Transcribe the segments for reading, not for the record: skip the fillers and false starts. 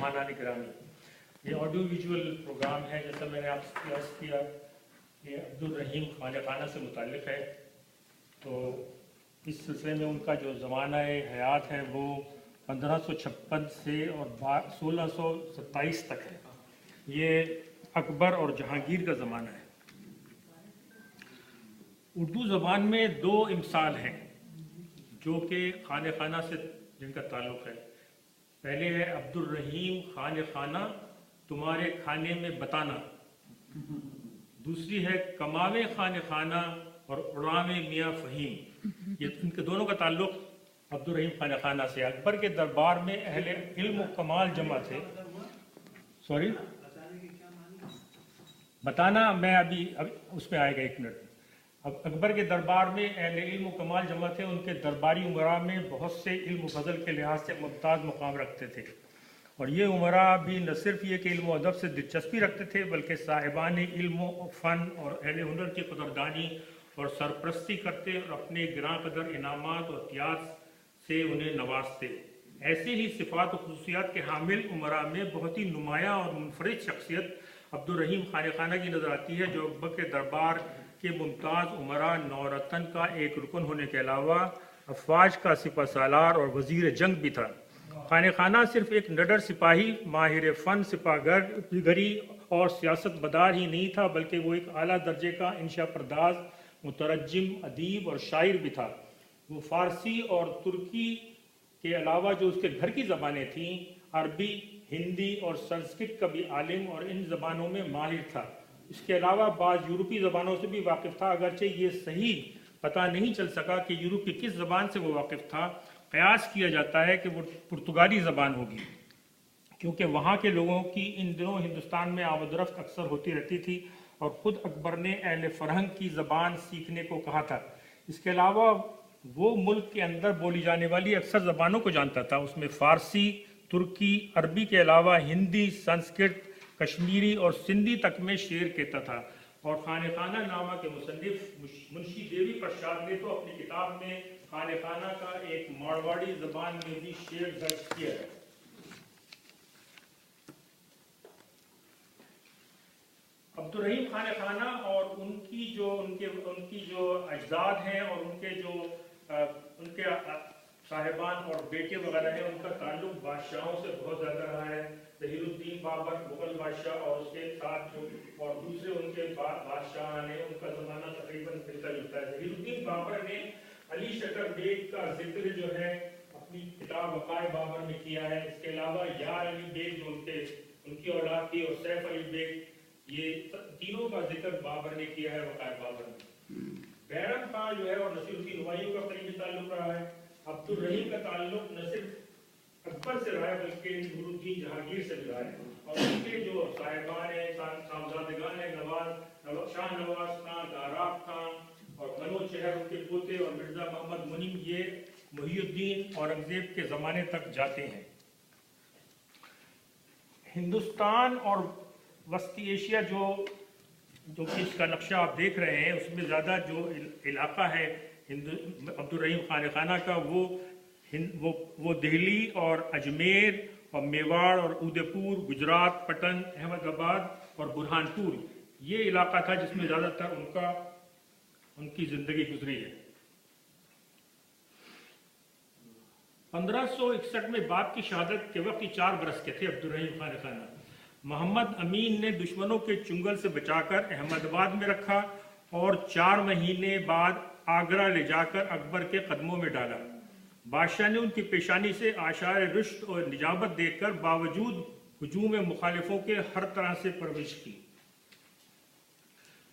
मेहमानान गिरामी, ये audio visual programme है जैसा मैंने आपसे अर्ज़ किया, ये अब्दुल रहीम खाना से मुताल्लिक़ है। तो इस सिलसिले में उनका जो ज़माना हयात है वो 1556 से और 1627 तक है। ये अकबर और जहांगीर का ज़माना है। उर्दू ज़बान में दो इमसाल हैं जो कि खाना से जिनका ताल्लुक़ है। पहले है अब्दुल रहीम खाना तुम्हारे खाने में बताना, दूसरी है कमावे खाना और उड़ावे मियाँ फ़हीम। ये इनके दोनों का ताल्लुक़ अब्दुल रहीम खाना से। अकबर के दरबार में अहले इल्म कमाल जमा थे। सॉरी, बताना मैं अभी उस पर आएगा, एक मिनट। अब अकबर के दरबार में अहले इल्म कमाल जमा थे। उनके दरबारी उमरा में बहुत से इल्म फजल के लिहाज से मुमताज़ मुकाम रखते थे, और ये उमरा भी न सिर्फ ये कि इल्म व अदब से दिलचस्पी रखते थे बल्कि साहिबान इल्म फ़न और अहले हुनर की कदरदानी और सरपरस्ती करते और अपने गिरां कदर इनामात और इतिहास से उन्हें नवाजते। ऐसे ही सिफ़ात और खुसूसियात के हामिल उमरा में बहुत ही नुमायाँ और मुनफरिद शख्सियत अब्दुल रहीम खाना की नज़र आती है, जो अकबर के दरबार के मुमताज़ उमरा नौरतन का एक रुकन होने के अलावा अफवाज का सिपह सालार और वज़ीर जंग भी था। खाना सिर्फ एक निडर सिपाही, माहिर फ़न, सिपाहगरी और सियासत मदार ही नहीं था, बल्कि वो एक आला दर्जे का इंशा परदाज, मुतरज्जिम, अदीब और शायर भी था। वो फ़ारसी और तुर्की के अलावा जो उसके घर की ज़बानें थीं, अरबी, हिंदी और संस्कृत का भी आलिम और इन ज़बानों में माहिर था। इसके अलावा बाज़ यूरोपी ज़बानों से भी वाकिफ़ था, अगरचे ये सही पता नहीं चल सका कि यूरोप की किस ज़बान से वो वाकिफ़ था। क़यास किया जाता है कि वो पुर्तगाली ज़बान होगी, क्योंकि वहाँ के लोगों की इन दिनों हिंदुस्तान में आमद-ओ-रफ़्त अक्सर होती रहती थी और ख़ुद अकबर ने अहले फ़रहंग की ज़बान सीखने को कहा था। इसके अलावा वो मुल्क के अंदर बोली जाने वाली अक्सर ज़बानों को जानता था। उसमें फ़ारसी, तुर्की, अरबी के अलावा हिंदी, संस्कृत, कश्मीरी और सिंधी तक में शेर कहता था। और खाना नामा के मुसन्निफ मुंशी देवी प्रसाद ने तो अपनी किताब में खाना का एक मारवाड़ी ज़बान में भी शेर दर्ज किया है। अब्दुल रहीम खाना और उनकी जो अजदाद हैं और उनके साहिबान और बेटे वगैरह हैं, उनका ताल्लुक बादशाहों से बहुत ज़्यादा रहा है। ज़हीरुद्दीन बाबर मुग़ल बादशाह और उसके साथ जो और दूसरे उनके बादशाह ने, उनका ज़माना तकरीबन मिलता जुलता है। ज़हीरुद्दीन बाबर ने अली शकर बेग का जिक्र जो है अपनी किताब वक़ाए बाबर में किया है। इसके अलावा यार अली बेग जो उनकी औलाद थी और सैफ अली बेग, ये तीनों का जिक्र बाबर ने किया है वक़ाए बाबर में। बैरम का जो है और नसीरुद्दीन हुमायूं का करीबी ताल्लुक रहा है। अब्दुल रहीम का ताल्लुक न सिर्फ अकबर से रहा है बल्कि नूरुद्दीन जहांगीर से भी रहा है, और उनके जो साहिबान हैं, साहबजादेगान हैं, शाह नवाज खान, गाराब खान और मनोज चहर उनके पोते और मिर्ज़ा मोहम्मद मुनीम, ये मुहीउद्दीन औरंगज़ेब के ज़माने तक जाते हैं। हिंदुस्तान और वस्ती एशिया जो कि इसका नक्शा आप देख रहे हैं, उसमें ज़्यादा जो इलाका है अब्दुल रहीम खाना का वो दिल्ली और अजमेर और मेवाड़ और उदयपुर, गुजरात, पटन, अहमदाबाद और बुरहानपुर, ये इलाका था जिसमें ज़्यादातर उनकी ज़िंदगी गुजरी है। 1561 में बाप की शहादत के वक्त 4 बरस के थे अब्दुल रहीम खाना। मोहम्मद अमीन ने दुश्मनों के चुंगल से बचाकर अहमदाबाद में रखा और 4 महीने बाद आगरा ले जाकर अकबर के कदमों में डाला। बादशाह ने उनकी पेशानी से आशार रुश्द और निजाबत देखकर बावजूद हुजूम मुखालिफों के हर तरह से परवरिश की।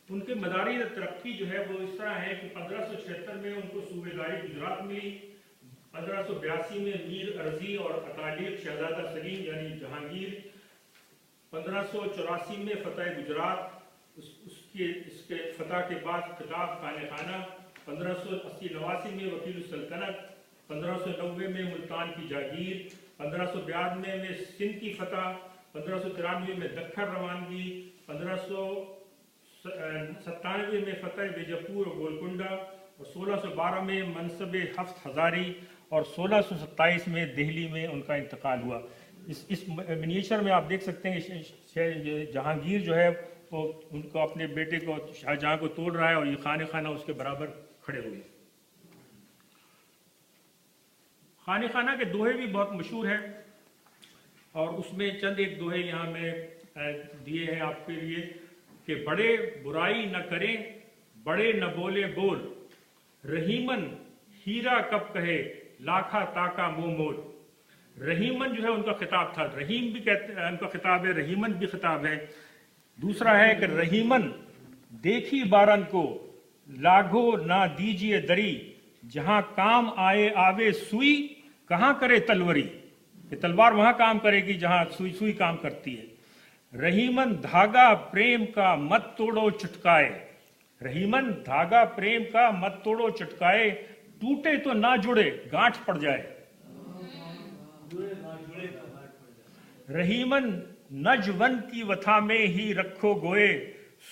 उनके मदारी तरक्की जो है वो इस तरह है कि 1576 में उनको सूबेदारी गुजरात मिली, 1582 में मीर अर्जी और अकालीक शहजादा सलीम यानी जहांगीर, 1584 में फतेह गुजरात, इसके फतह के बाद खिताब खाना, 1580-89 में वकील सल्तनत, 1590 में मुल्तान की जागीर, 1592 में सिंध की फतह, 1593 में दक्खन रवानगी, 1597 में फतेह बीजापुर और गोलकुंडा और 1612 में मनसब हफ्त हज़ारी और 1627 में दिल्ली में उनका इंतकाल हुआ। اس منیچر میں آپ دیکھ سکتے ہیں جہانگیر جو ہے وہ ان کو اپنے بیٹے کو شاہجہاں کو توڑ رہا ہے اور یہ خانہ خانہ اس کے برابر کھڑے ہوئے. خانہ خانہ کے دوہے بھی بہت مشہور ہیں اور اس میں چند ایک دوہے یہاں میں دیے ہیں آپ کے لیے کہ بڑے برائی نہ کریں بڑے نہ بولے بول رحیمن ہیرا کب کہے لاکھا تاکا منہ مول. رحیمن جو ہے ان کا خطاب تھا, رحیم بھی کہتے ہیں ان کا خطاب ہے, رحیمن بھی خطاب ہے. دوسرا ہے کہ رحیمن دیکھی بارن کو لاگھو نہ دیجئے دری جہاں کام آوے سوئی کہاں کرے تلوری, کہ تلوار وہاں کام کرے گی جہاں سوئی کام کرتی ہے. رحیمن دھاگا پریم کا مت توڑو چٹکائے, رحیمن دھاگا پریم کا مت توڑو چٹکائے ٹوٹے تو نہ جڑے گانٹھ پڑ جائے. رحیمن نجون کی وتھا میں ہی رکھو گوئے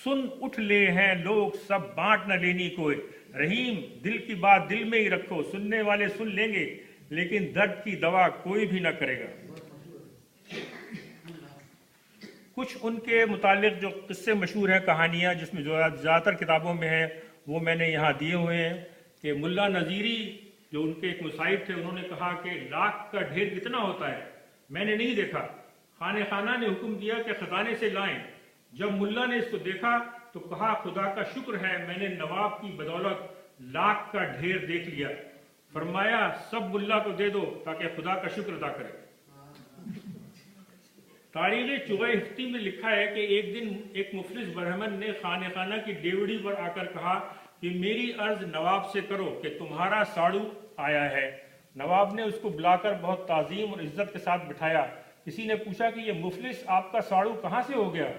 سن اٹھ لے ہیں لوگ سب بانٹ نہ لینی کوئی. رحیم دل کی بات دل میں ہی رکھو, سننے والے سن لیں گے لیکن درد کی دوا کوئی بھی نہ کرے گا. کچھ ان کے متعلق جو قصے مشہور ہیں, کہانیاں جس میں جو زیادہ تر کتابوں میں ہیں وہ میں نے یہاں دیے ہوئے ہیں. کہ ملا نذیری جو ان کے ایک مصاحب تھے انہوں نے کہا کہ لاکھ کا ڈھیر کتنا ہوتا ہے, میں نے نہیں دیکھا. خانہ خانہ نے حکم دیا کہ خزانے سے لائیں. جب ملا نے اس کو دیکھا تو کہا خدا کا شکر ہے میں نے نواب کی بدولت لاکھ کا ڈھیر دیکھ لیا. فرمایا سب ملا کو دے دو تاکہ خدا کا شکر ادا کرے. تاریخ چوغہ ہفتی میں لکھا ہے کہ ایک دن ایک مفلس برہمن نے خانہ خانہ کی ڈیوڑی پر آ کر کہا کہ میری عرض نواب سے کرو کہ تمہارا ساڑو آیا ہے. نواب نے اس کو بلا کر بہت تعظیم اور عزت کے ساتھ بٹھایا. کسی نے پوچھا کہ یہ مفلس آپ کا ساڑو کہاں سے ہو گیا؟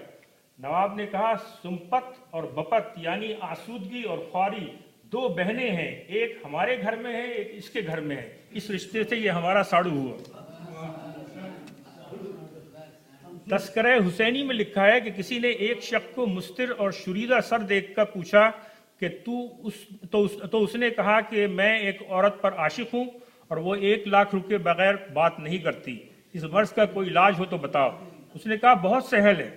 نواب نے کہا سمپت اور بپت یعنی آسودگی اور خواری دو بہنیں ہیں, ایک ہمارے گھر میں ہے ایک اس کے گھر میں ہے, اس رشتے سے یہ ہمارا ساڑو ہوا. تذکرہ حسینی میں لکھا ہے کہ کسی نے ایک شخص کو مستر اور شوریدہ سر دیکھ کر پوچھا کہ تو اس نے کہا کہ میں ایک عورت پر عاشق ہوں اور وہ 1 لاکھ روپے بغیر بات نہیں کرتی, اس مرض کا کوئی علاج ہو تو بتاؤ. اس نے کہا بہت سہل ہے,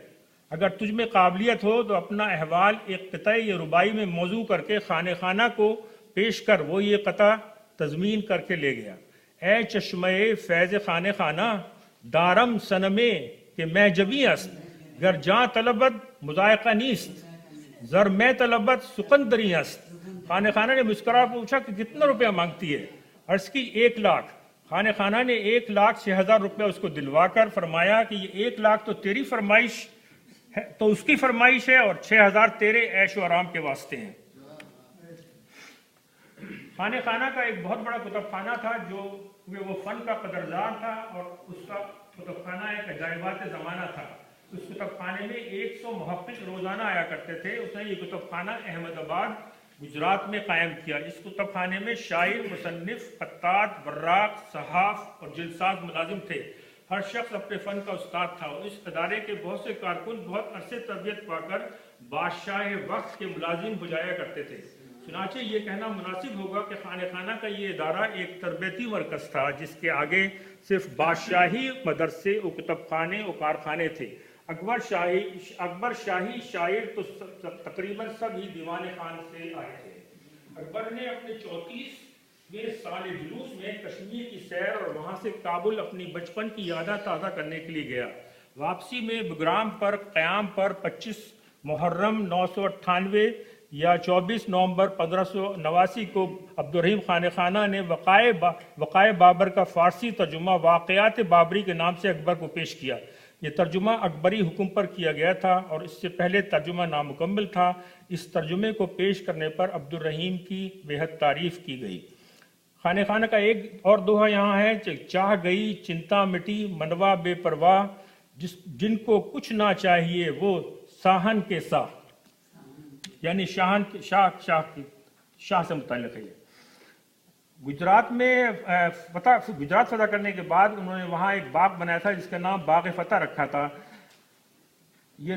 اگر تجھ میں قابلیت ہو تو اپنا احوال ایک قطعہ یا ربائی میں موضوع کر کے خانہ خانہ کو پیش کر. وہ یہ قطعہ تضمین کر کے لے گیا. اے چشمہ فیض خانہ خانہ دارم سنمے کہ میں جبی است گر جاں طلبت مذائقہ نیست زر میں طلبت سکندری است. خانہ خانہ نے مسکرا پوچھا کہ کتنا روپیہ مانگتی ہے؟ عرض کی 1 لاکھ. خانہ خانہ نے 1,06,000 روپیہ اس کو دلوا کر فرمایا کہ یہ 1 لاکھ تو تیری فرمائش ہے, تو اس کی فرمائش ہے, اور 6,000 تیرے عیش و آرام کے واسطے ہیں. خانہ خانہ کا ایک بہت بڑا کتب خانہ تھا جو وہ فن کا قدردان تھا اور اس کا کتب خانہ ایک عجائبات زمانہ تھا. اس کتب خانے میں 100 محقق روزانہ آیا کرتے تھے. اس نے یہ کتب خانہ احمد آباد گجرات میں قائم کیا. اس کتب خانے میں شاعر, مصنف, خطاط, براق, صحاف اور جلساز ملازم تھے. ہر شخص اپنے فن کا استاد تھا اور اس ادارے کے بہت سے کارکن بہت عرصے تربیت پا کر بادشاہ وقت کے ملازم ہو جایا کرتے تھے. چنانچہ یہ کہنا مناسب ہوگا کہ خانہ خانہ کا یہ ادارہ ایک تربیتی مرکز تھا جس کے آگے صرف بادشاہی مدرسے و کتب خانے و کارخانے تھے. اکبر شاہی شاعر تو تقریباً سب ہی دیوان خان سے آئے تھے. اکبر نے اپنے 34ویں سال جلوس میں کشمیر کی سیر اور وہاں سے کابل اپنی بچپن کی یادیں تازہ کرنے کے لیے گیا. واپسی میں بگرام پر قیام پر 25 محرم 998 یا 24 نومبر 1589 کو عبدالرحیم خانہ خانہ نے وقائع بابر کا فارسی ترجمہ واقعات بابری کے نام سے اکبر کو پیش کیا. یہ ترجمہ اکبری حکم پر کیا گیا تھا اور اس سے پہلے ترجمہ نامکمل تھا. اس ترجمے کو پیش کرنے پر عبدالرحیم کی بےحد تعریف کی گئی. خانہ خانہ کا ایک اور دوہا یہاں ہے, چاہ گئی چنتا مٹی منوا بے پرواہ جن کو کچھ نہ چاہیے وہ ساہن کے سا, یعنی شاہ سے متعلق ہے. گجرات فتح کرنے کے بعد انہوں نے وہاں ایک باغ بنایا تھا جس کا نام باغ فتح رکھا تھا. یہ